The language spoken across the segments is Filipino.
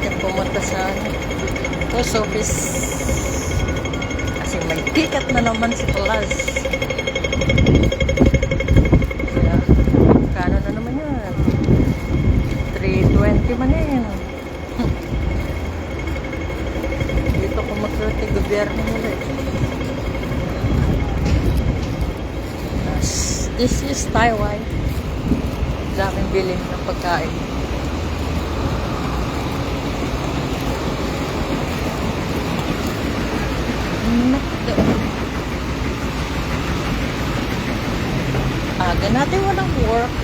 natin pumunta sa post office. Kasi may ticket na naman si Plus. Kaya, kano na naman yan? 320 man yan. Dito ko magsuti gobyerno nila eh. This is Taiwan. Daming bilhin ng pagkain. Aga natin walang work.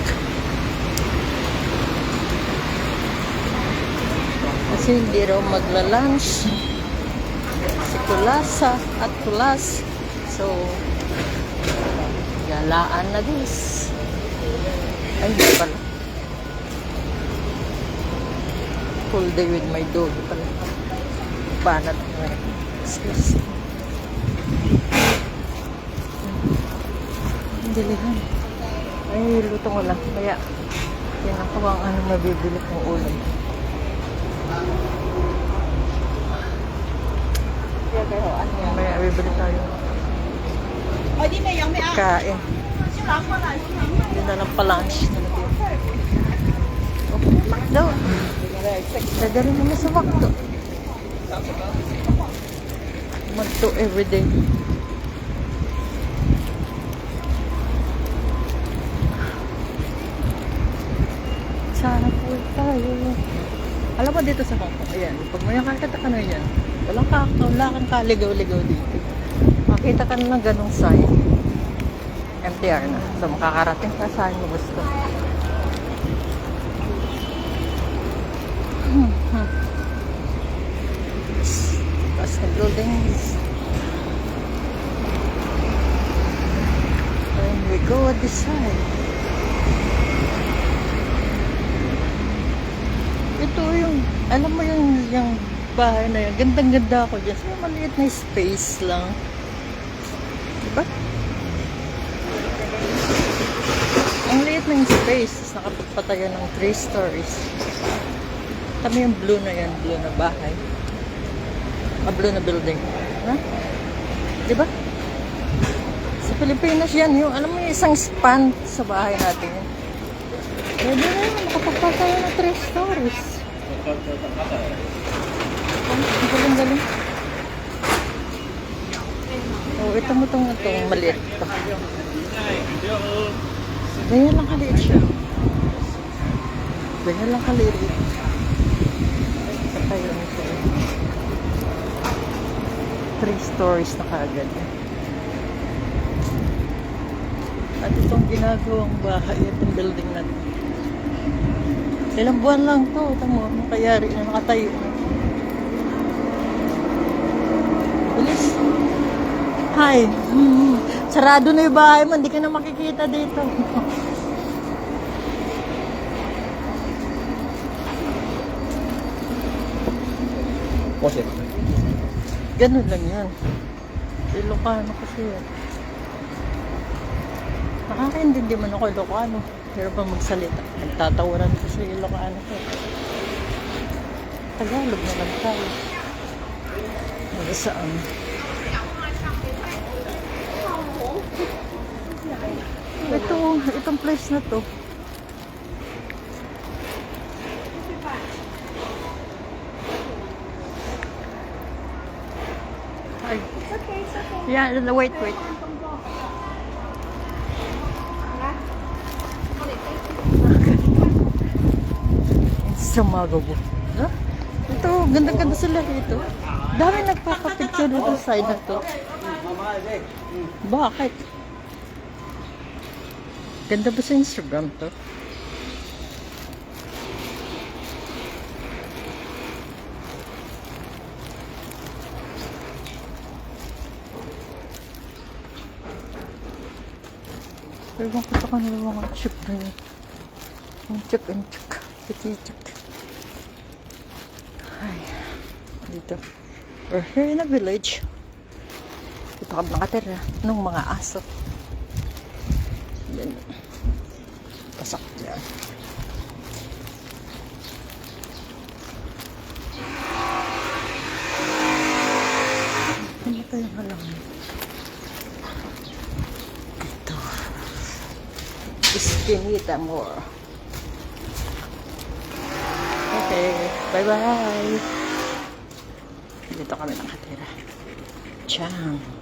Kasi hindi raw magla-lunch. Si Kulasa at Kulas. So, galaan na dis. Ay, hindi pala. Full day with my dog pala. Banat mo. Excuse me. Dilihan. Ay, luto ko lang. Kaya, pinakawang ano mabibili kong ulam. May bibili tayo. Kain. Hindi na lang pa-lunch. Okay, McDo. Dadali naman sa McDo. McDo everyday. Sana po tayo. Alam mo dito sa Hong Kong, ayan, pag may nakakita ka na yan, wala kang kaligaw-ligaw dito. Makita ka na ng ganong sign. MTR na. So, makakarating ka saan mo gusto. Tapos na buildings. And we go this side. Ito yung, alam mo yung bahay na yun, gandang-ganda ako dyan. So, maliit na space lang. Diba? Ang liit ng space, tapos nakapagpatayo ng 3 stories. Kami yung blue na yan, blue na bahay. Blue na building. Ha? Diba? Sa Pilipinas yan, yung, alam mo yung isang span sa bahay natin yan. Pwede na yun, nakapagpatayo ng 3 stories. Ang galing-galing. Oh, ito mo itong maliit ito. Ganyan lang kaliit siya. Ganyan lang kaliit. Patayo nito. 3 stories na kaagad. At itong ginagawang bahay, itong building na ito. Ilang buwan lang to. Tamo, nakayari na nakatayo. Bilis. Hi. Sarado na yung bahay mo. Hindi ka na makikita dito. Ganun lang yan. Ilocano kasi yan. Nakakaintindi man ako Ilocano. Pero pa magsalita. Nagtatawaran ko sa Ilocano ko. Tagalog na lang tayo. Saan? Itong place na to. Ay. Yeah, wait. Sumagabo. Huh? Ito, ganda-ganda sila ito. Dami nagpapapicture dito sa side na to. Bakit? Ganda ba sa Instagram to? Pero makita ka nila mga chip na yun. Chip. Chip. Ay, dito. We're here in a village. Dito kami nakatira ng mga aso. Yan. Pasak yan. Eskinita Mall. Okay, bye-bye. Dito kami nakatira. Chang.